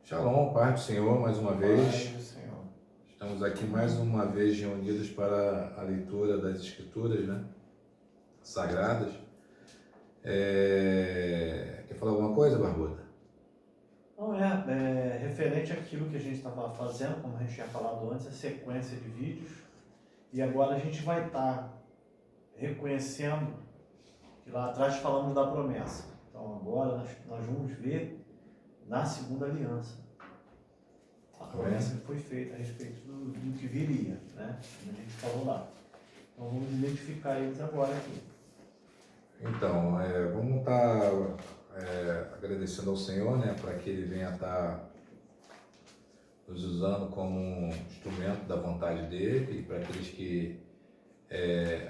Shalom, paz do Senhor, mais uma vez. Paz do Senhor. Estamos aqui mais uma vez reunidos para a leitura das Escrituras, né? Sagradas. Quer falar alguma coisa, Barbuda? Não, referente àquilo que a gente estava fazendo, como a gente tinha falado antes, a sequência de vídeos. E agora a gente vai estar reconhecendo que lá atrás falamos da promessa. Então agora nós vamos ver na segunda aliança a promessa que foi feita a respeito do que viria, né? Como a gente falou lá. Então vamos identificar eles agora aqui. Então, vamos estar agradecendo ao Senhor, né? Para que Ele venha estar nos usando como um instrumento da vontade dEle e para aqueles que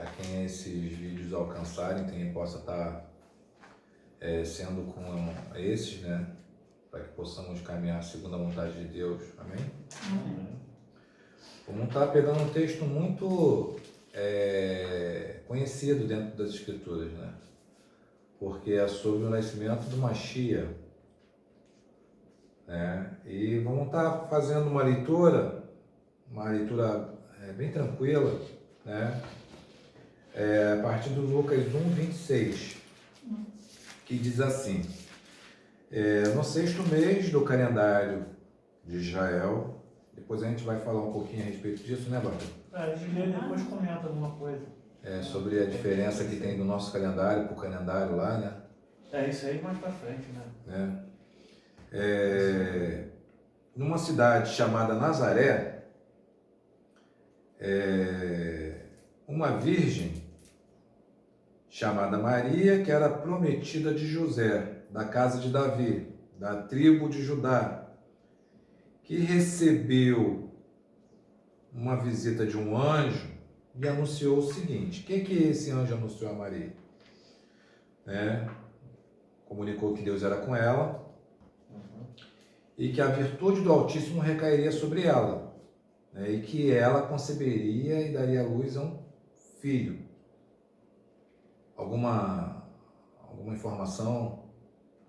a quem esses vídeos alcançarem, também possa estar sendo com esses, né? Para que possamos caminhar segundo a vontade de Deus. Amém? Amém. Vamos estar pegando um texto muito conhecido dentro das Escrituras, né? Porque é sobre o nascimento do Mashiach, né? E vamos estar fazendo uma leitura bem tranquila, né? A partir do Lucas 1:26, que diz assim: no 6º mês do calendário de Israel. Depois a gente vai falar um pouquinho a respeito disso, né, Bárbara? A gente lê depois comenta alguma coisa. Sobre a diferença que tem do nosso calendário para o calendário lá, né? Isso aí mais pra frente, né? Numa cidade chamada Nazaré, uma virgem chamada Maria, que era prometida de José, da casa de Davi, da tribo de Judá, que recebeu uma visita de um anjo e anunciou o seguinte: o que esse anjo anunciou a Maria? Comunicou que Deus era com ela e que a virtude do Altíssimo recairia sobre ela, e que ela conceberia e daria à luz a um filho. Alguma informação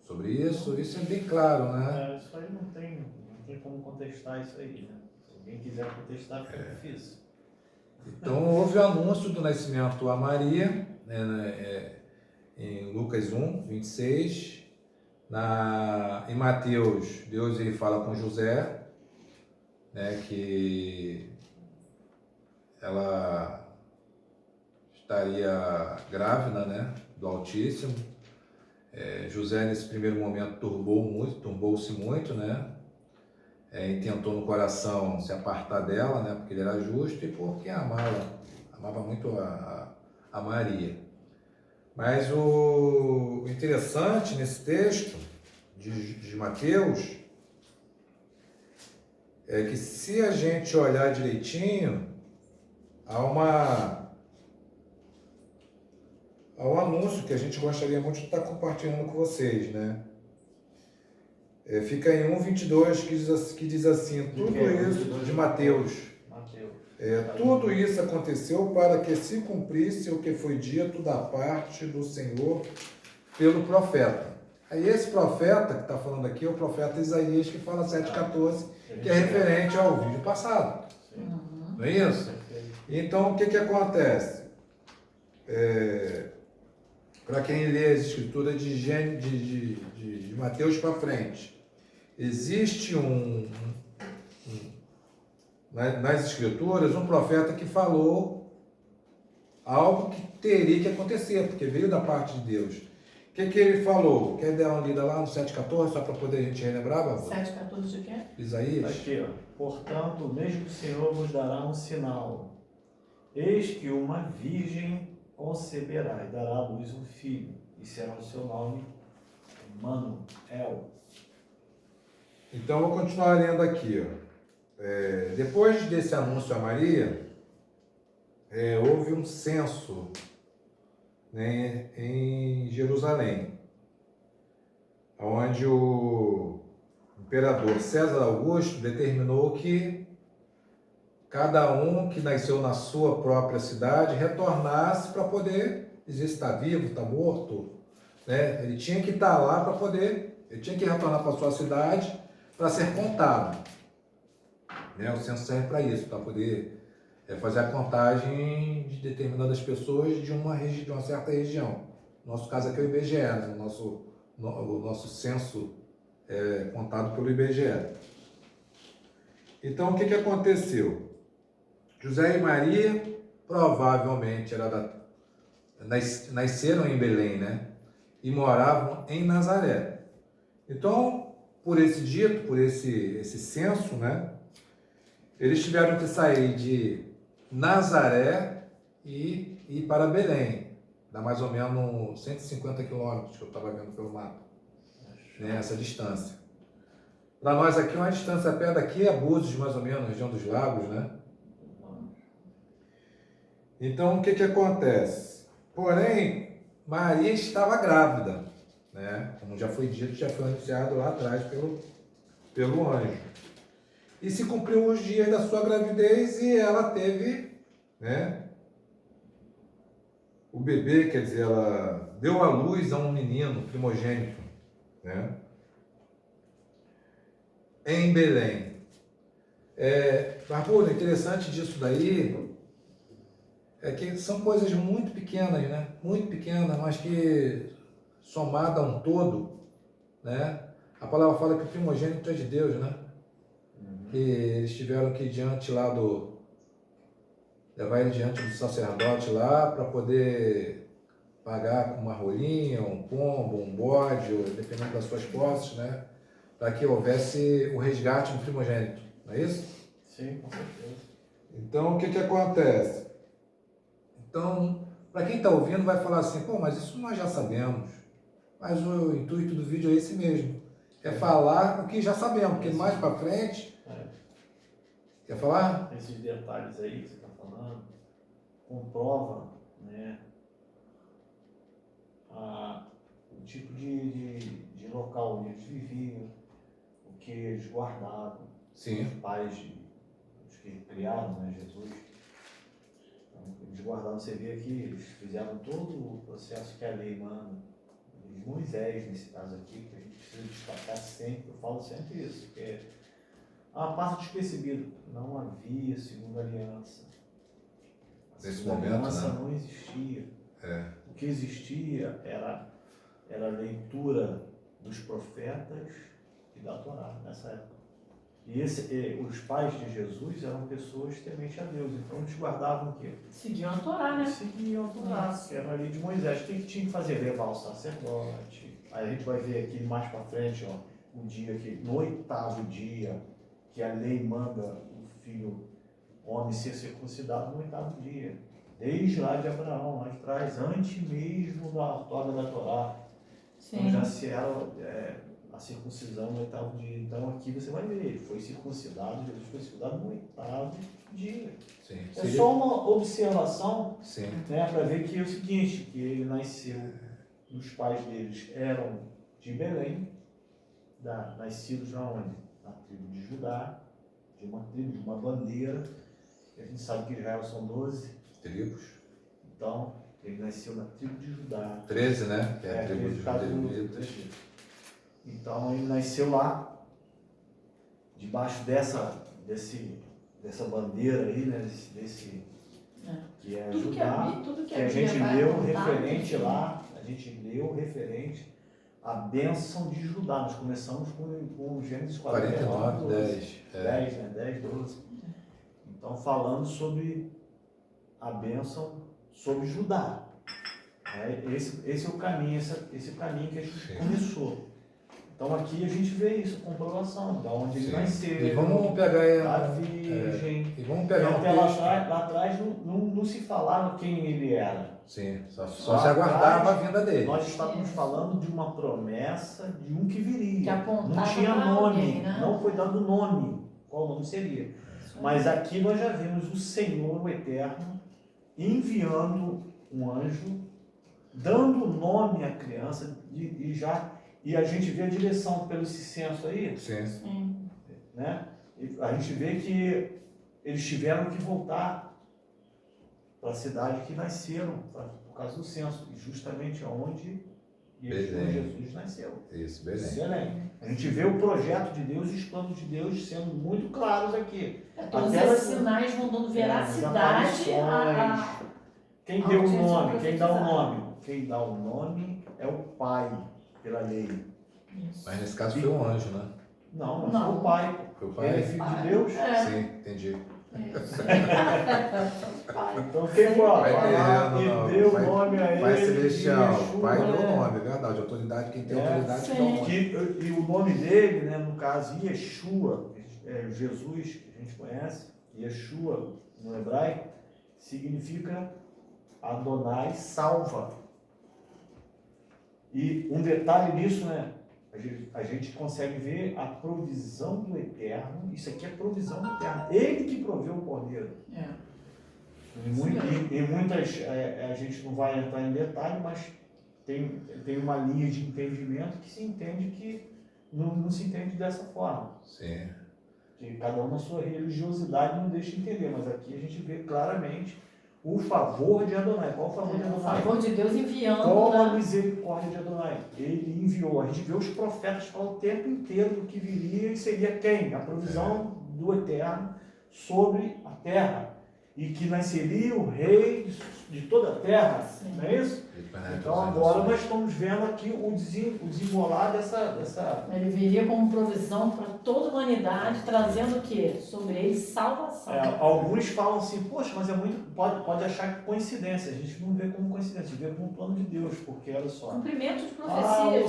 sobre isso? Isso é bem claro, né? Isso aí não tem como contestar isso aí, né? Se alguém quiser contestar, fica difícil. Então, houve o anúncio do nascimento a Maria, em Lucas 1:26. Em Mateus, Deus ele fala com José, que ela estaria grávida, do Altíssimo. José, nesse primeiro momento, turbou-se muito, intentou no coração se apartar dela, porque ele era justo e porque amava muito a Maria. Mas o interessante nesse texto de Mateus é que, se a gente olhar direitinho, há um anúncio que a gente gostaria muito de estar compartilhando com vocês, fica em 1:22 que diz assim: tudo isso, de Mateus. Tudo isso aconteceu para que se cumprisse o que foi dito da parte do Senhor pelo profeta. Aí esse profeta que está falando aqui é o profeta Isaías, que fala 7:14, que é referente ao vídeo passado. Não é isso? Então, o que acontece? Para quem lê as escrituras de Mateus para frente, existe nas escrituras um profeta que falou algo que teria que acontecer, porque veio da parte de Deus. O que ele falou? Quer dar uma lida lá no 7:14, só para poder a gente relembrar, Bárbara? 7:14 de quê? Isaías. Aqui, ó. Portanto, o mesmo Senhor vos dará um sinal. Eis que uma virgem conceberá e dará à luz um filho, e será o seu nome Emanuel. Então, eu vou continuar lendo aqui, depois desse anúncio a Maria, houve um censo, em Jerusalém, onde o imperador César Augusto determinou que cada um que nasceu na sua própria cidade retornasse para poder dizer se está vivo, está morto. Ele tinha que estar lá para poder, ele tinha que retornar para a sua cidade para ser contado. Né? O censo serve para isso, para poder fazer a contagem de determinadas pessoas de uma certa região. No nosso caso aqui é o IBGE, né? O nosso censo é contado pelo IBGE. Então, o que aconteceu? José e Maria provavelmente nasceram em Belém, né? E moravam em Nazaré. Então, por esse dito, por esse censo, né? Eles tiveram que sair de Nazaré e ir para Belém. Dá mais ou menos 150 quilômetros que eu estava vendo pelo mapa. Né? Essa distância. Para nós aqui, uma distância perto daqui é Búzios, mais ou menos, região dos lagos, né? Então, o que acontece? Porém, Maria estava grávida, né? Como já foi dito, já foi anunciado lá atrás pelo anjo. E se cumpriu os dias da sua gravidez e ela teve, né? O bebê, quer dizer, ela deu à luz a um menino primogênito, né? Em Belém. Barbudo, interessante disso daí é que são coisas muito pequenas, né? Muito pequenas, mas que somada a um todo, né? A palavra fala que o primogênito é de Deus, né? Que eles tiveram que ir diante lá levar ele diante do sacerdote lá para poder pagar com uma rolinha, um pombo, um bode, ou dependendo das suas posses, né? Para que houvesse o resgate do primogênito, não é isso? Sim, com certeza. Então, o que acontece? Então, para quem está ouvindo, vai falar assim, pô, mas isso nós já sabemos. Mas o intuito do vídeo é esse mesmo. É falar o que já sabemos, porque mais para frente... Quer falar? Esses detalhes aí que você está falando, comprova, né, o tipo de local onde eles viviam, o que eles guardavam. Sim. Os pais, os que criaram, né, Jesus. Então, eles guardaram, você vê aqui, eles fizeram todo o processo que a lei manda. De Moisés, nesse caso aqui, que a gente precisa destacar sempre, eu falo sempre isso, que passa despercebido. Não havia segunda aliança. Nesse momento, aliança né? não existia. O que existia era a leitura dos profetas e da Torá nessa época. E os pais de Jesus eram pessoas tementes a Deus. Então eles guardavam o quê? Seguiam a Torá, né? Seguiam a Torá, que era a lei de Moisés. O que tinha que fazer? Levar o sacerdote. Aí a gente vai ver aqui mais para frente, ó, o dia que, no 8º dia, que a lei manda o filho homem ser circuncidado no 8º dia. Desde lá de Abraão, lá de trás, antes mesmo da outorga da Torá. Sim. Então já se era a circuncisão no 8º dia. Então aqui você vai ver, ele foi circuncidado, Jesus foi circuncidado no 8º dia. Sim. É só uma observação, Sim. né, para ver que é o seguinte, que ele nasceu, os pais deles eram de Belém, nascidos na onde? Na tribo de Judá, de uma tribo, de uma bandeira. A gente sabe que Israel são 12 tribos. Então, ele nasceu na tribo de Judá. 13, né? Que é a tribo dos levitas. Então, ele nasceu lá, debaixo dessa bandeira aí, né? Que é tudo Judá, tudo que a gente leu referente lá, a gente leu referente à bênção de Judá. Nós começamos com Gênesis 49, 10. 10, né? 10, 12. Então, falando sobre a bênção sobre Judá. Esse é o caminho, esse é o caminho que a gente começou. Então aqui a gente vê isso, comprovação, da onde ele nasceu. E vamos pegar a virgem. E vamos pegar até lá atrás não se falava quem ele era. Sim, só se aguardava a vinda dele. Nós estávamos falando de uma promessa de um que viria. Que não tinha nome, alguém, né? não foi dado nome. Qual nome seria? Mas aqui nós já vimos o Senhor, o Eterno, enviando um anjo, dando nome à criança e a gente vê a direção pelo esse censo aí. Sim. Né? E a gente vê que eles tiveram que voltar para a cidade que nasceram, por causa do censo, e justamente onde Yeshua, Belém. Jesus nasceu. Isso, Belém. Belém. A gente vê o projeto de Deus e os planos de Deus sendo muito claros aqui. Todos Até esses as- sinais vão dando as veracidade aparições. Quem ao deu o que eles nome? Quem dá o profetizaram. nome? Quem dá o nome é o Pai, pela lei. Isso. Mas nesse caso foi um anjo, né? Não, Não. foi o Pai. Foi o Ele é pai? filho de Deus. É. Sim, entendi. Isso. Pai. Então quem foi lá? Pai Vai lá terreno, e deu o Pai- nome a ele. Pai celestial, Yeshua. pai deu É. nome, é verdade. Autoridade, quem tem É, autoridade sim. dá o nome. E o nome dele, né, no caso, Yeshua, Jesus, que a gente conhece, Yeshua no hebraico, significa Adonai salva. E um detalhe nisso, né? A gente consegue ver a provisão do Eterno. Isso aqui é provisão do Eterno. Ele que proveu o Cordeiro. É. Em muitas, a gente não vai entrar em detalhe, mas tem uma linha de entendimento que se entende que não se entende dessa forma. Sim. Que cada um na sua religiosidade não deixa entender, mas aqui a gente vê claramente o favor de Adonai. Qual o favor de O Adonai? favor de Deus enviando. Qual a Né? misericórdia de Adonai? Ele enviou. A gente vê os profetas falar o tempo inteiro do que viria e seria quem? A provisão do Eterno sobre a terra. E que nasceria o rei de toda a terra. Sim. Não é isso? Então agora nós estamos vendo aqui o desenrolar dessa... Ele viria como provisão para toda a humanidade, trazendo o quê? Sobre ele salvação. Alguns falam assim, poxa, mas é muito. Pode achar que coincidência. A gente não vê como coincidência, a gente vê como plano de Deus, porque olha só. Cumprimento de O profecias, né?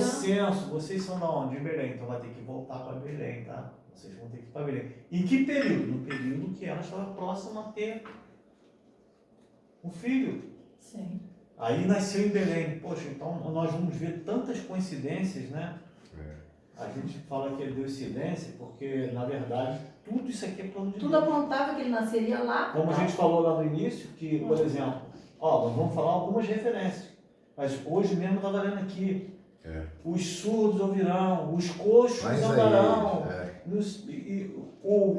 censo, vocês são da onde? De Belém, então vai ter que voltar para Belém, tá? Vocês vão ter que ir para Belém. Em que período? No período que ela estava próxima a ter um filho. Sim. Aí nasceu em Belém. Poxa, então nós vamos ver tantas coincidências, né? A gente fala que é Deuscidência, porque na verdade tudo isso aqui é plano de Tudo Deus. apontava que ele nasceria lá. Como a gente falou lá no início, que, por exemplo, nós vamos falar algumas referências, mas hoje mesmo eu estava lendo aqui, os surdos ouvirão, os coxos Mas andarão, aí, o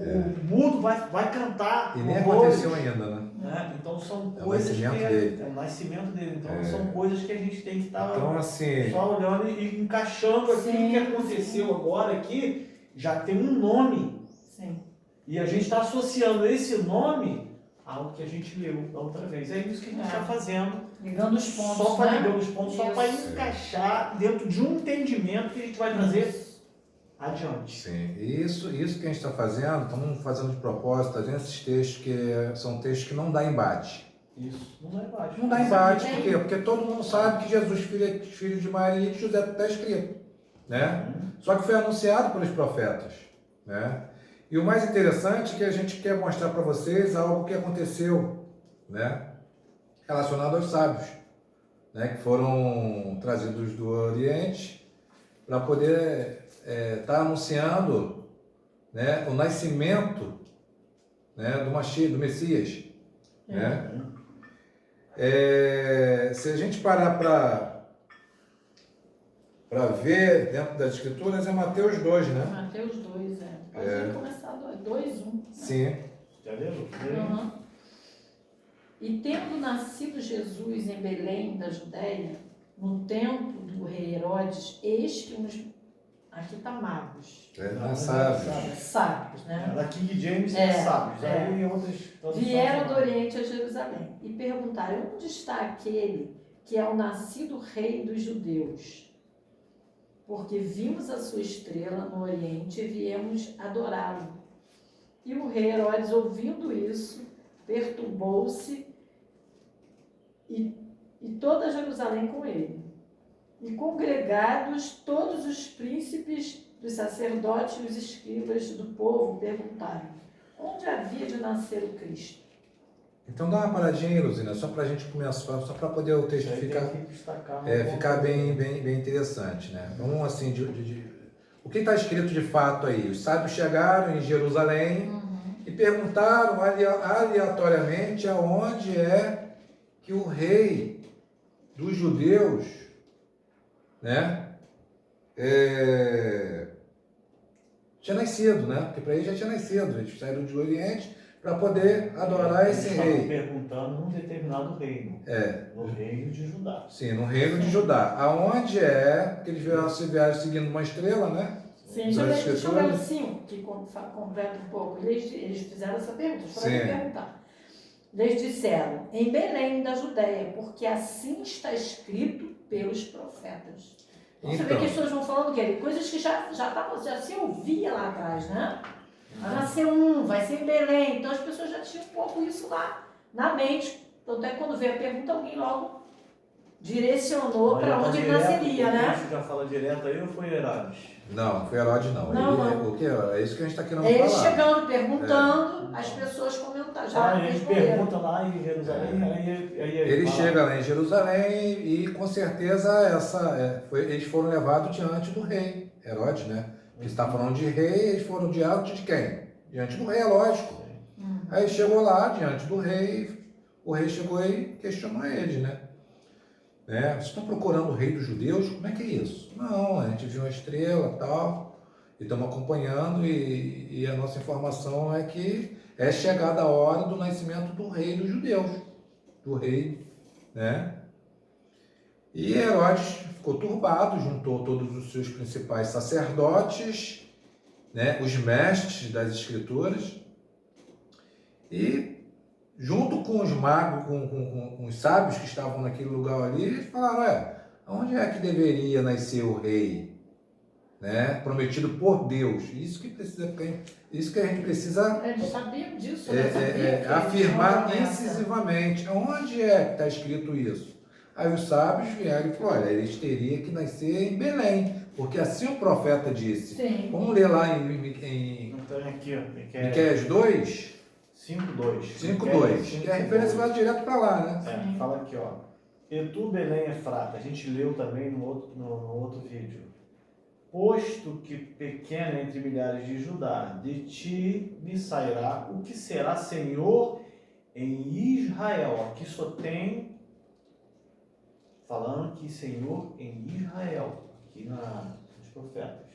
mudo vai cantar. E nem louvores, aconteceu ainda, né? né? Então são É o coisas que nascimento dele. é o nascimento dele. Então são coisas que a gente tem que estar Então, assim, só olhando e encaixando aquilo Sim, que aconteceu agora aqui, já tem um nome. Sim. E a gente está associando esse nome ao que a gente leu da outra vez. É isso que a gente está fazendo. Ligando os pontos, Só para né? ligar os pontos, só para Isso. encaixar dentro de um entendimento que a gente vai trazer adiante. sim. E isso que a gente está fazendo, estamos fazendo de propósito, trazendo esses textos que são textos que não dá embate. Isso. Não dá embate. Não dá embate, por quê? Porque todo mundo sabe que Jesus, filho de Maria e de José, está escrito, né? Só que foi anunciado pelos profetas, né? E o mais interessante é que a gente quer mostrar para vocês algo que aconteceu, né? Relacionado aos sábios, né? Que foram trazidos do Oriente para poder estar anunciando, né? O nascimento, né? Do Messias, né? Se a gente parar para ver dentro das Escrituras, é Mateus 2, né? Mateus 2, Pode começar 2, 1. Sim. Já viram? Uhum. E tendo nascido Jesus em Belém da Judéia, no tempo do rei Herodes, eis que uns... Aqui está magos. Não sabe. Sábios, né? Da King James É, sábios. é. Aí outras traduções Vieram do não. Oriente a Jerusalém e perguntaram: onde está aquele que é o nascido rei dos judeus? Porque vimos a sua estrela no Oriente e viemos adorá-lo. E o rei Herodes, ouvindo isso, perturbou-se e toda Jerusalém com ele. E congregados todos os príncipes dos sacerdotes e os escribas do povo perguntaram: onde havia de nascer o Cristo? Então dá uma paradinha aí, Luzina, só para a gente começar, só para poder o texto Isso aí ficar, tem que destacar ficar bem interessante, né? Vamos assim, o que está escrito de fato aí? Os sábios chegaram em Jerusalém e perguntaram aleatoriamente aonde é que o rei dos judeus, né, tinha nascido, né? Porque para eles já tinha nascido, eles saíram do Oriente, para poder adorar esse Eles rei. estavam perguntando num determinado reino, no reino de Judá. Sim, no reino de Judá. Aonde é que eles vieram seguindo uma estrela, né? Sim, Das deixa eu escrituras. ver assim, que completa um pouco. Eles fizeram essa pergunta, eles foram Sim. perguntar. Eles disseram, em Belém da Judéia, porque assim está escrito pelos profetas. Então, você vê que as pessoas vão falando que coisas que já se ouvia lá atrás, né? Vai nascer vai ser em Belém. Então as pessoas já tinham um pouco isso lá na mente. Tanto é que quando veio a pergunta, alguém logo direcionou para onde ele nasceria, né? Isso já fala direto aí ou foi Herodes? Não foi Herodes, não. Não. O que é isso que a gente está querendo Ele falar. chegando, perguntando, as pessoas comentaram, já ele responderam. pergunta lá em Jerusalém, aí Ele fala. chega lá em Jerusalém e com certeza eles foram levados diante do rei, Herodes, né? Que está falando de rei, eles foram diante de quem? Diante do rei, é lógico. Aí chegou lá, diante do rei, o rei chegou e questionou eles, né? Vocês estão procurando o rei dos judeus? Como é que é isso? Não, a gente viu uma estrela e tal, e estamos acompanhando, e a nossa informação é que é chegada a hora do nascimento do rei dos judeus, do rei, né? E Herodes ficou turbado, juntou todos os seus principais sacerdotes, né, os mestres das escrituras, e junto com os magos, com os sábios que estavam naquele lugar ali, eles falaram, onde é que deveria nascer o rei, né, prometido por Deus? Isso que a gente precisa Eles sabiam disso, né? afirmar incisivamente. Onde é que está escrito isso? Aí os sábios vieram e falaram, olha, eles teriam que nascer em Belém, porque assim o profeta disse. Sim. Vamos ler lá em Então aqui, ó, Miqueias 2, 5:2. 5:2, que a referência vai direto para lá, né? Fala aqui, ó. E tu, Belém Efrata, a gente leu também no outro vídeo. Posto que pequena entre milhares de Judá, de ti me sairá o que será Senhor em Israel. Aqui só tem falando que Senhor em Israel, aqui nos profetas.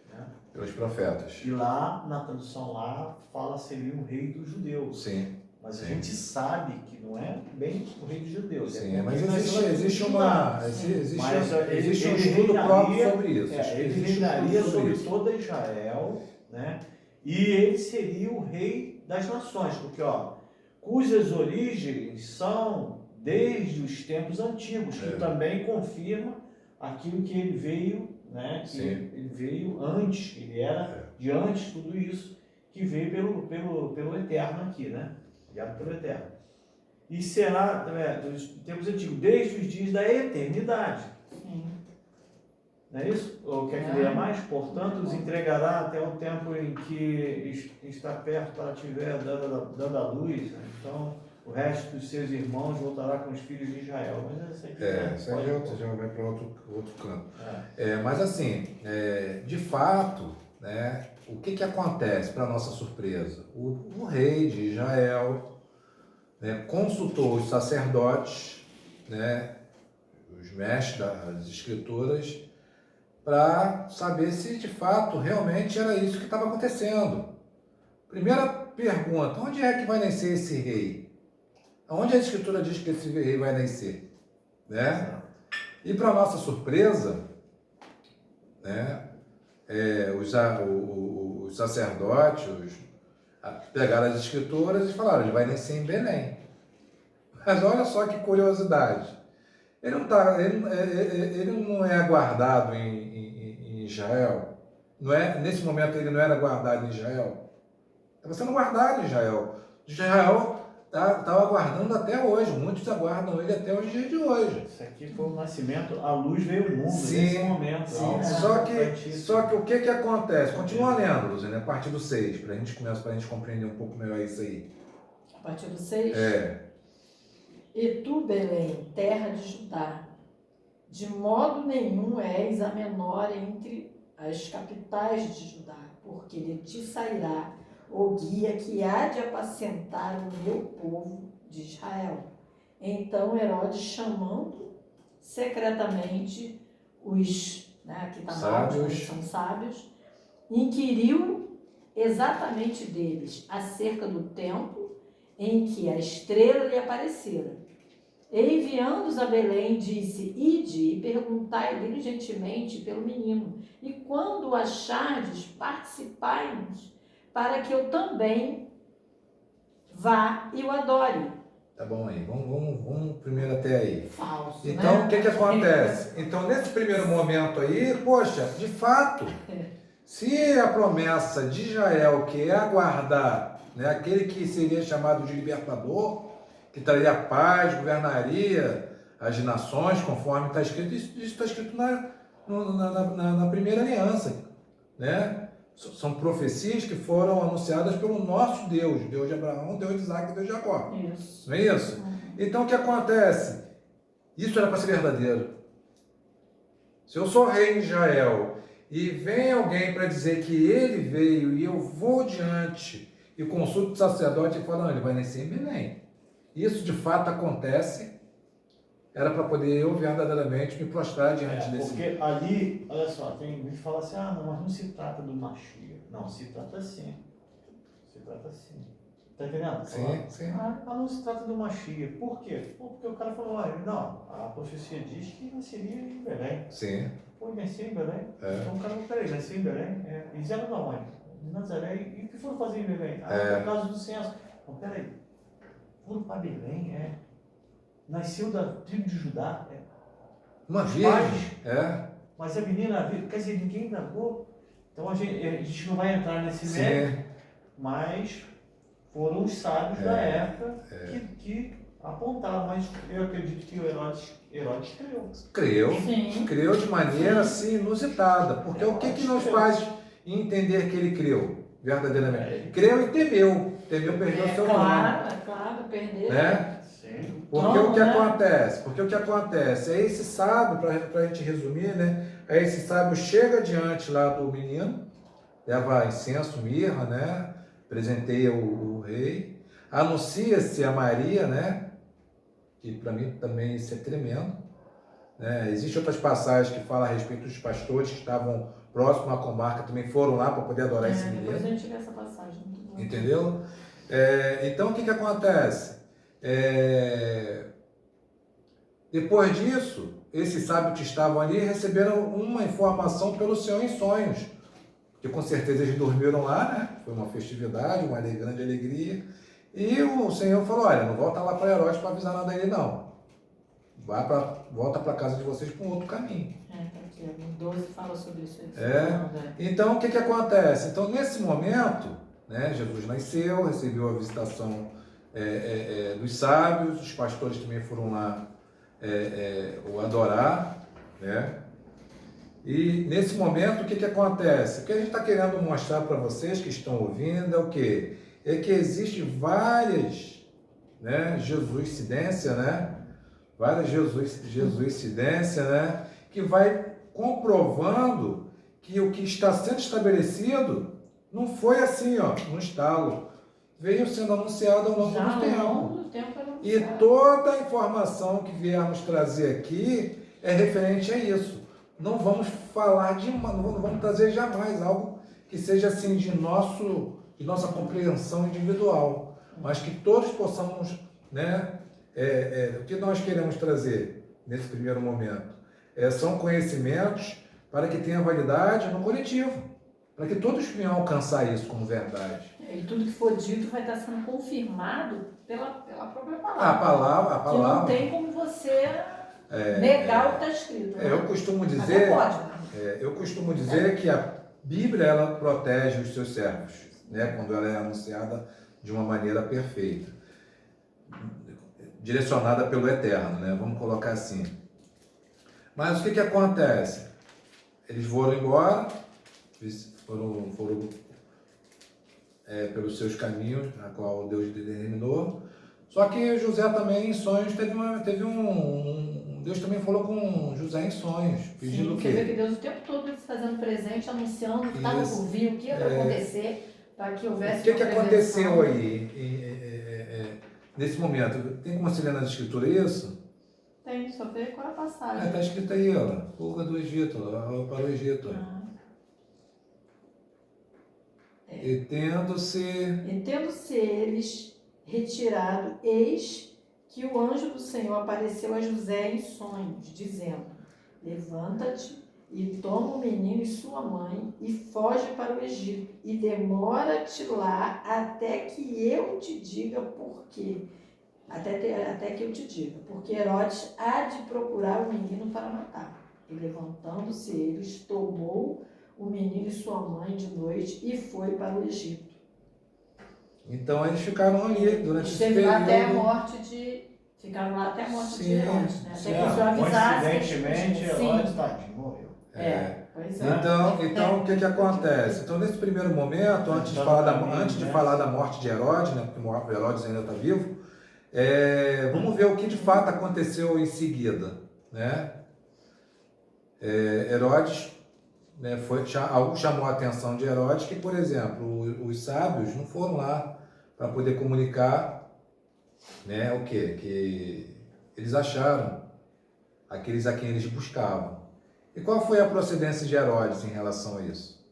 Né? Pelos profetas. E lá, na tradução lá, fala seria o rei dos judeus. Sim. Mas a gente sabe que não é bem o rei dos judeus. Sim, mas existe um ele estudo próprio reinaria, sobre isso. Ele reinaria sobre toda Israel, né? E ele seria o rei das nações, porque, cujas origens são desde os tempos antigos, que também confirma aquilo que ele veio, né? Que ele veio antes, ele era de antes de tudo isso, que veio pelo Eterno aqui, né? Guiado pelo Eterno. E será, dos tempos antigos, desde os dias da eternidade. Não é isso? Ou quer que leia mais? Portanto, os entregará até o tempo em que está perto para tiver dando a luz. Né? Então, o resto dos seus irmãos voltará com os filhos de Israel. Mas essa aqui isso aí já vai para outro canto. Mas assim, de fato, né, o que acontece para nossa surpresa? O rei de Israel, né, consultou os sacerdotes, né, os mestres das escrituras, para saber se de fato realmente era isso que estava acontecendo. Primeira pergunta, onde é que vai nascer esse rei? Onde a escritura diz que esse rei vai nascer? Né? E para nossa surpresa, né, os sacerdotes pegaram as escrituras e falaram, ele vai nascer em Belém. Mas olha só que curiosidade. Ele não é guardado em Israel. Nesse momento ele não era guardado em Israel. Estava sendo guardado em Israel. Israel estava aguardando até hoje. Muitos aguardam ele até os dias de hoje. Isso aqui foi o nascimento, a luz veio ao mundo nesse momento. Sim. Só que o que acontece? Continua lendo, Luzine, a partir do 6, para a gente compreender um pouco melhor isso aí. A partir do 6? E tu, Belém, terra de Judá, de modo nenhum és a menor entre as capitais de Judá, porque de ti sairá o guia que há de apacentar o meu povo de Israel. Então Herodes, chamando secretamente os, aqui está sábios, são sábios, inquiriu exatamente deles, acerca do tempo em que a estrela lhe aparecera. E enviando-os a Belém, disse: Ide e perguntai diligentemente pelo menino, e quando o achardes, participai-nos, para que eu também vá e o adore. Tá bom aí, vamos primeiro até aí. Falso, Então, né? o que acontece? Então, nesse primeiro momento aí, poxa, de fato, se a promessa de Israel, que é aguardar, né, aquele que seria chamado de libertador, que traria paz, governaria as nações, conforme está escrito, isso está escrito na primeira aliança, né? São profecias que foram anunciadas pelo nosso Deus, Deus de Abraão, Deus de Isaac e Deus de Jacó. Isso. Não é isso? Então, o que acontece? Isso era para ser verdadeiro. Se eu sou rei em Israel e vem alguém para dizer que ele veio e eu vou diante e consulto o sacerdote e falo, não, ele vai nascer em Belém. Isso de fato acontece, era para poder eu verdadeiramente me prostrar diante desse. Porque ali, olha só, tem gente que fala assim, não, mas não se trata do Mashiach. Não, se trata sim. Se trata sim. Tá entendendo? Sim. Não se trata do Mashiach. Por quê? Porque o cara falou, não, a profecia diz que nasceria em Belém. Sim. Pô, nasceu em Belém? É. Então o cara falou, peraí, nasceu em Belém? Eles eram da onde? De Nazaré. E o que foram fazer em Belém? Por causa do censo. Então, peraí, foram para Belém, nasceu da tribo de Judá, Uma virgem. mas a menina, quer dizer, ninguém indagou. Então a gente não vai entrar nesse mérito, mas foram os sábios da época que apontaram, mas eu acredito que o Herodes creu. Sim. Creu de maneira assim inusitada, porque o que nos faz entender que ele creu verdadeiramente? Creu e temeu perdeu o seu trono. Claro, perdeu. Né? Sim. Porque o que acontece? Porque o que acontece? É esse sábio, para a gente resumir, né? É esse sábio chega diante lá do menino, leva incenso, mirra, né? Presenteia o rei, anuncia-se a Maria, né? Que para mim também isso é tremendo. Né? Existem outras passagens que falam a respeito dos pastores que estavam próximos à comarca, também foram lá para poder adorar esse menino. Depois a gente vê essa passagem. Muito bom. Entendeu? Então o que acontece? Depois disso, esses sábios que estavam ali receberam uma informação pelo Senhor em sonhos, que com certeza eles dormiram lá, né? Foi uma festividade, uma grande alegria, e o Senhor falou, olha, não volta lá para Herodes para avisar nada a ele não, volta para casa de vocês por um outro caminho. Tá aqui, o 12 fala sobre isso. Então o que acontece? Então nesse momento, né, Jesus nasceu, recebeu a visitação dos sábios, os pastores também foram lá o adorar, né? E nesse momento o que acontece? O que a gente está querendo mostrar para vocês que estão ouvindo é o quê? É que existem várias, né, Jesuscidência, né? Várias Jesuscidência, né? Que vai comprovando que o que está sendo estabelecido não foi assim, no estalo. Veio sendo anunciado ao longo do tempo. E toda a informação que viermos trazer aqui é referente a isso. Não vamos falar não vamos trazer jamais algo que seja assim de nossa compreensão individual, mas que todos possamos, né? O que nós queremos trazer nesse primeiro momento são conhecimentos para que tenha validade no coletivo, para que todos venham alcançar isso como verdade. E tudo que for dito vai estar sendo confirmado pela própria palavra. A palavra. Que não tem como você negar o que está escrito. Né? Eu costumo dizer, pode, né? Que a Bíblia ela protege os seus servos, né, quando ela é anunciada de uma maneira perfeita, direcionada pelo Eterno, né? Vamos colocar assim. Mas o que acontece? Eles foram embora, foram pelos seus caminhos, a qual Deus determinou. Só que José também, em sonhos, Deus também falou com José em sonhos, pedindo o quê? Você vê que Deus o tempo todo se fazendo presente, anunciando o que estava por vir, o que ia acontecer, para que houvesse o que aconteceu aí, nesse momento? Tem como você ler nas escrituras isso? Tem, só ver qual é a passagem. Está escrito aí, fuga do Egito, para o Egito. E tendo-se eles retirado, eis que o anjo do Senhor apareceu a José em sonhos, dizendo: levanta-te e toma o menino e sua mãe e foge para o Egito e demora-te lá até que eu te diga por quê. Até que eu te diga, porque Herodes há de procurar o menino para matar. E levantando-se eles, tomou o menino e sua mãe de noite e foi para o Egito. Então eles ficaram ali durante esse Esteve lá até a período. morte de... Ficaram lá até a morte de Sim, Herodes, né? Até sim. que o Senhor avisasse. Coincidentemente, Sim. Herodes, tadinho, morreu. Pois é. Então o que acontece? Então, nesse primeiro momento, antes de falar da morte de Herodes, né, porque Herodes ainda está vivo, vamos ver o que de fato aconteceu em seguida. Né? Herodes, né, algo chamou a atenção de Herodes que, por exemplo, os sábios não foram lá para poder comunicar, né, o que eles acharam, aqueles a quem eles buscavam. E qual foi a procedência de Herodes em relação a isso?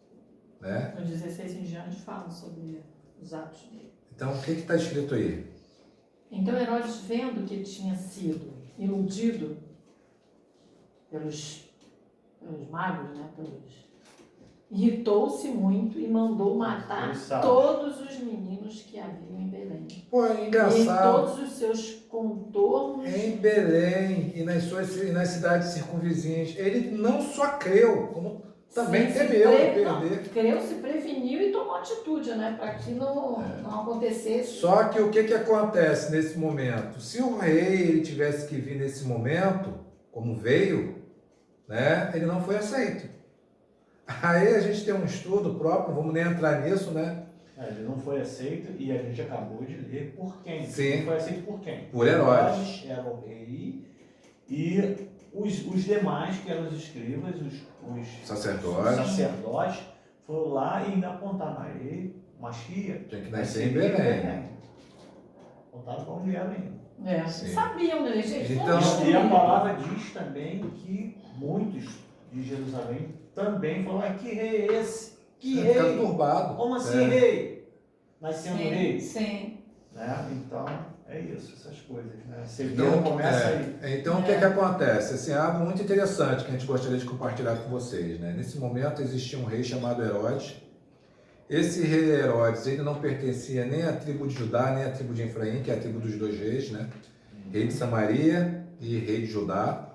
Né? No 16 em diante falam sobre os atos dele. Então, o que está escrito aí? Então Herodes, vendo que tinha sido iludido pelos magos, né, irritou-se muito e mandou matar todos os meninos que haviam em Belém. Pô, é E em engraçado. todos os seus contornos. Em Belém e nas cidades circunvizinhas, ele não só creu, como também temeu perder. Creu, se preveniu e tomou atitude, né, para que não acontecesse. Só que o que acontece nesse momento? Se o rei ele tivesse que vir nesse momento, como veio, né, ele não foi aceito. Aí a gente tem um estudo próprio, vamos nem entrar nisso, né? Ele não foi aceito e a gente acabou de ler por quem. Sim. Não foi aceito por quem? Por Herodes. Era o rei e os demais, que eram os escribas, os sacerdotes, foram lá e ainda apontaram a ele, Machia. Tinha que nascer em Belém. Apontaram para onde era ainda. Sabiam, né, gente? Então, E a palavra diz também que muitos de Jerusalém também falaram: que rei é esse? Que rei? Ficaram turbados. Como assim, rei? Nascendo rei? Sim. Né? Então, é isso, essas coisas. Né? Você Então, começa aí. Então o que acontece? Assim, algo muito interessante que a gente gostaria de compartilhar com vocês. Né? Nesse momento existia um rei chamado Herodes. Esse rei Herodes, ele não pertencia nem à tribo de Judá, nem à tribo de Efraim, que é a tribo dos dois reis, né? Rei de Samaria e rei de Judá.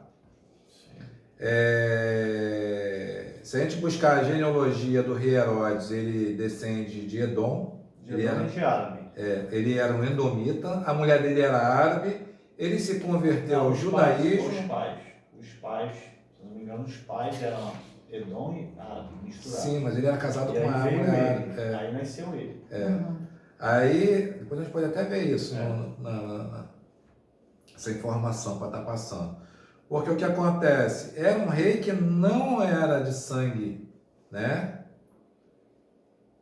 Se a gente buscar a genealogia do rei Herodes, ele descende de Edom. Ele era um edomita, a mulher dele era árabe, ele se converteu ao judaísmo. Os pais, se não me engano, os pais eram Edom e árabe misturados. Sim, mas ele era casado e com uma mulher árabe. Aí nasceu ele. Aí, depois a gente pode até ver isso, essa informação para estar passando. Porque o que acontece? Era um rei que não era de sangue, né?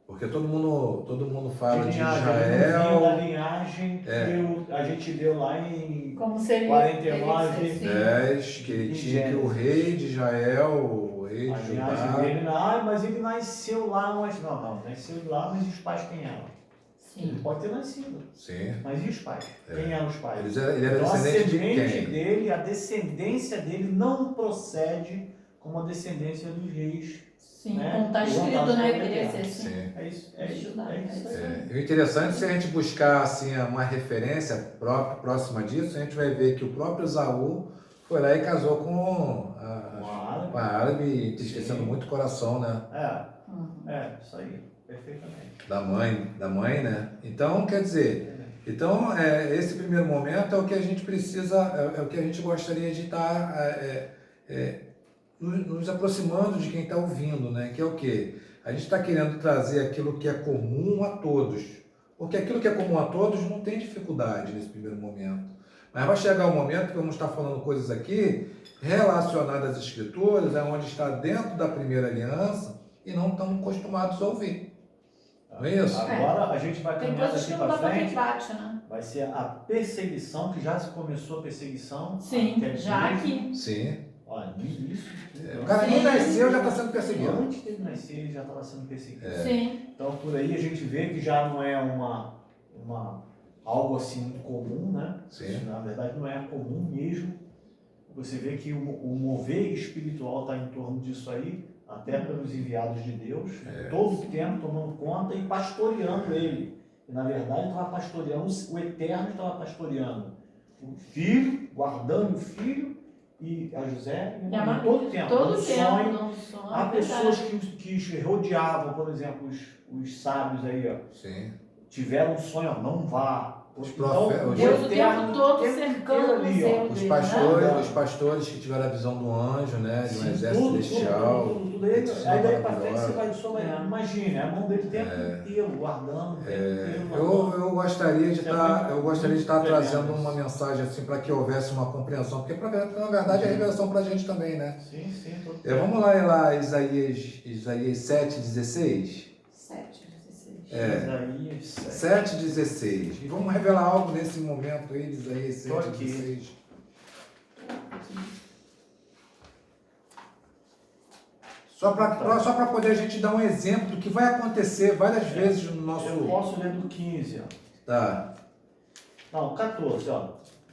Porque todo mundo fala de Israel. Da linhagem que a gente deu lá em 49, 10, que tinha que o rei de Israel, o rei de Judá. Dele, mas ele nasceu lá, nasceu lá, mas os pais quem eram? Sim. Ele pode ter nascido. Sim. Mas e os pais? Quem eram os pais? Ele era então, descendente de quem? Dele, a descendência dele não procede como a descendência dos reis. Sim, como está escrito, né? Queria ser assim. Sim. É isso aí. O interessante, se a gente buscar assim, uma referência próxima disso, a gente vai ver que o próprio Esaú foi lá e casou com a árabe, entristecendo muito o coração, né? Isso aí, perfeitamente. Da mãe, né? Então, quer dizer, esse primeiro momento é o que a gente precisa, é o que a gente gostaria de estar nos aproximando de quem está ouvindo, né? Que é o quê? A gente está querendo trazer aquilo que é comum a todos, porque aquilo que é comum a todos não tem dificuldade nesse primeiro momento. Mas vai chegar um momento que vamos estar falando coisas aqui relacionadas às Escrituras, onde está dentro da primeira aliança e não estamos acostumados a ouvir. Não é isso? Agora a gente vai caminhar daqui para frente. Né? Vai ser a perseguição, que já começou a perseguição. Sim, já aqui. Sim. Olha, no início de tudo, O cara nem Sim. nasceu já está sendo perseguido. antes dele nascer, ele já estava sendo perseguido. Sim. Então, por aí a gente vê que já não é algo assim muito comum, né? Sim. Isso, na verdade, não é comum mesmo. Você vê que o mover espiritual está em torno disso aí, até pelos enviados de Deus, todo o tempo tomando conta e pastoreando ele. E, na verdade, estava pastoreando, o Eterno estava pastoreando o filho, guardando o filho e a José e a Maria, todo o tempo. Todo no o tempo. sonho. Não, sonho, Há é pessoas verdade. que rodeavam, por exemplo, os sábios aí, ó, Sim. tiveram um sonho, ó, não vá. Os Então, profetas- Deus o Eterno tempo todo tempo cercando inteiro o ali, museu ó, Os dele, pastores, né? os pastores que tiveram a visão do anjo, né? De um Sim, exército celestial. tudo. Aí daí pra frente você vai só É. imagine, a mão dele o tempo inteiro, guardando, o tempo inteiro. Eu gostaria de Isso é estar, muito tremendo trazendo isso. uma mensagem assim para que houvesse uma compreensão, porque na verdade é revelação para a gente também, né? Sim, todo Vamos lá, Isaías 7,16. 7, 16. Isaías 7,16. E vamos revelar algo nesse momento aí de Isaías Tô aqui. 7,16. Só para poder a gente dar um exemplo do que vai acontecer várias vezes no nosso. Eu posso ler do 15, ó. Tá. Não, 14, ó.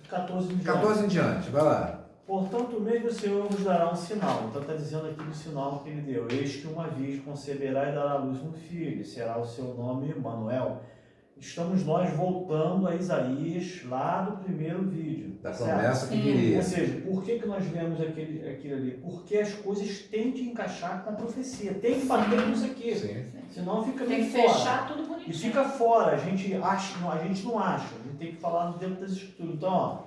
14 em diante. 14 em diante, vai lá. Portanto, mesmo o Senhor vos dará um sinal. Então está dizendo aqui do sinal que ele deu. Eis que uma virgem conceberá e dará à luz um filho, e será o seu nome Emanuel. Estamos nós voltando a Isaías lá do primeiro vídeo. Da certo? promessa que Sim. viria. Ou seja, por que nós vemos aquilo ali? Porque as coisas têm que encaixar com a profecia. Tem que bater nisso aqui. Sim. Senão fica Tem meio que fora. fechar tudo E bonitinho. fica fora, a gente não acha, a gente tem que falar dentro das escrituras. Então, ó,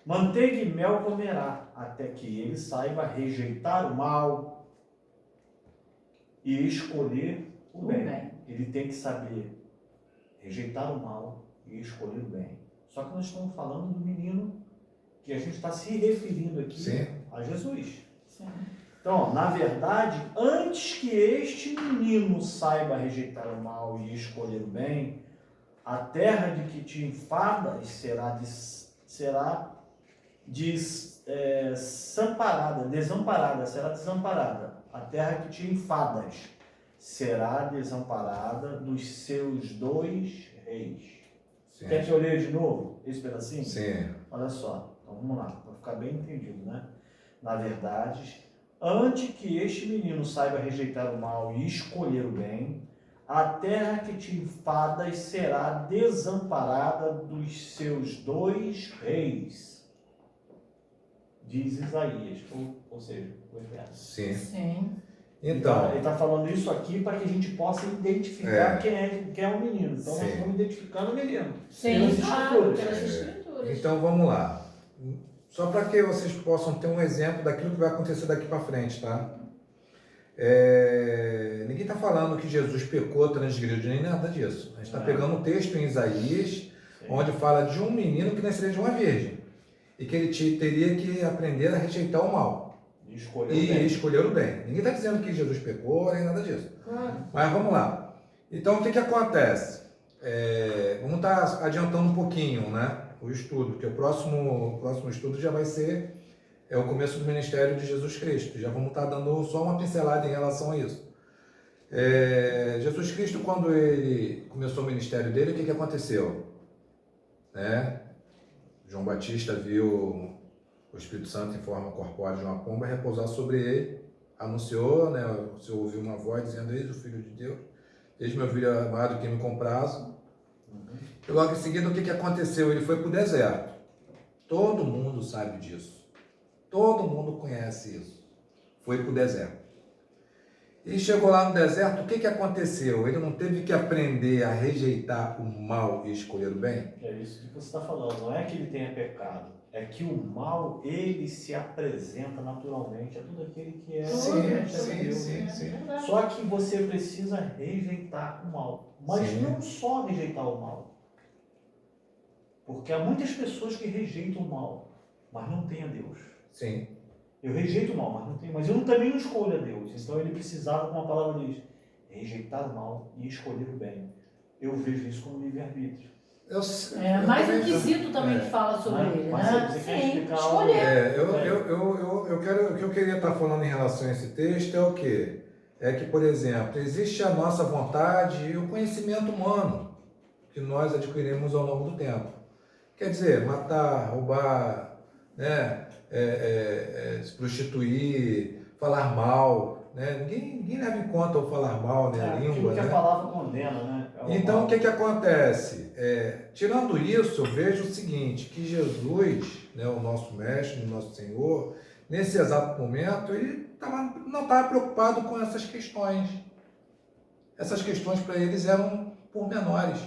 manteiga e mel comerá, até que ele saiba rejeitar o mal e escolher o Tudo bem. bem. Ele tem que saber rejeitar o mal e escolher o bem. Só que nós estamos falando do menino que a gente está se referindo aqui Sim. a Jesus. Sim. Então, na verdade, antes que este menino saiba rejeitar o mal e escolher o bem, a terra de que te enfadas será desamparada. A terra que te enfadas será desamparada dos seus 2 reis. Sim. Quer que eu leia de novo esse pedacinho? Sim. Olha só, então vamos lá, para ficar bem entendido, né? Na verdade, antes que este menino saiba rejeitar o mal e escolher o bem, a terra que te enfadas será desamparada dos seus 2 reis, diz Isaías, ou seja, o Eterno. Sim. Sim. Então, Ele está falando isso aqui para que a gente possa identificar quem é o menino. Então nós Sim. vamos identificando o menino. Sim, Pelas claro, escrituras. pelas escrituras. então vamos lá. Só para que vocês possam ter um exemplo daquilo que vai acontecer daqui para frente, tá? Ninguém está falando que Jesus pecou, transgrediu, nem nada disso. A gente está pegando um texto em Isaías, onde fala de um menino que nasceria de uma virgem e que ele teria que aprender a rejeitar o mal E escolher o e bem. escolher o bem. Ninguém está dizendo que Jesus pecou, nem nada disso. Claro. Mas vamos lá. Então, o que acontece? Vamos estar adiantando um pouquinho, né, o estudo, porque o próximo estudo já vai ser o começo do ministério de Jesus Cristo. Já vamos estar dando só uma pincelada em relação a isso. Jesus Cristo, quando ele começou o ministério dele, o que aconteceu? João Batista viu o Espírito Santo em forma corpórea de uma pomba repousar sobre ele, anunciou, né, o Senhor ouviu uma voz dizendo: eis o Filho de Deus, eis meu filho amado que me comprazo. E logo em seguida, o que aconteceu? Ele foi para o deserto. Todo mundo sabe disso. Todo mundo conhece isso. Foi para o deserto. E chegou lá no deserto, o que aconteceu? Ele não teve que aprender a rejeitar o mal e escolher o bem? É isso que você está falando. Não é que ele tenha pecado. É que o mal, ele se apresenta naturalmente a todo aquele que é semelhante a Deus. sim. Só que você precisa rejeitar o mal. Mas Sim. não só rejeitar o mal. Porque há muitas pessoas que rejeitam o mal, mas não têm a Deus. Sim. Eu rejeito o mal, mas não tenho. Mas eu também não escolho a Deus. Então ele precisava, como a palavra diz, rejeitar o mal e escolher o bem. Eu vejo isso como livre-arbítrio. Eu Mais um também- quesito também que fala sobre Mas- ele, mas né? você quer Sim, explicar algo? escolher. O que eu queria estar falando em relação a esse texto é o quê? É que, por exemplo, existe a nossa vontade e o conhecimento humano que nós adquirimos ao longo do tempo. Quer dizer, matar, roubar, né? Se prostituir, falar mal, né? Ninguém leva em conta o falar mal, né? A Aquilo língua, que a né? palavra condena, né? É o Então, mal. o que acontece? Tirando isso, eu vejo o seguinte, que Jesus, né, o nosso Mestre, o nosso Senhor, nesse exato momento, ele não estava preocupado com essas questões. Essas questões para eles eram pormenores.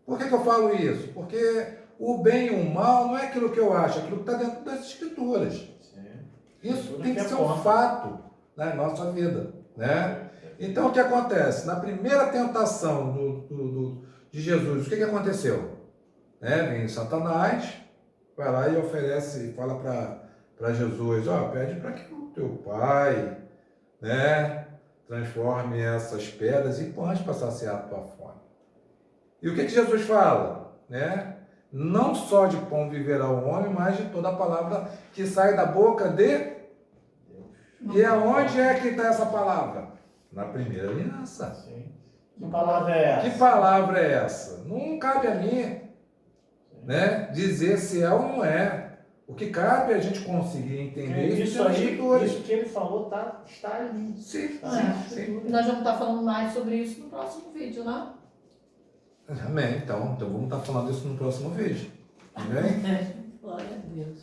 Por que eu falo isso? Porque o bem e o mal não é aquilo que eu acho, é aquilo que está dentro das Escrituras. Sim. Isso Tudo tem que que é ser um ponto. fato na nossa vida, né? Então, o que acontece? Na primeira tentação de Jesus, o que aconteceu? Vem Satanás, vai lá e oferece, fala para Jesus, pede para que o teu pai, né, transforme essas pedras em pães para saciar a tua fome. E o que Jesus fala? Não só de pão viverá o homem, mas de toda a palavra que sai da boca de... E aonde é que está essa palavra? Na primeira aliança. Sim. Que palavra é essa? Que palavra é essa? Não cabe a mim, dizer se é ou não é. O que cabe é a gente conseguir entender Isso nas aí, Escrituras. isso que ele falou está ali. Sim, É. sim. Nós vamos estar falando mais sobre isso no próximo vídeo, né? Amém. Então vamos estar falando isso no próximo vídeo. Amém? Glória a Deus.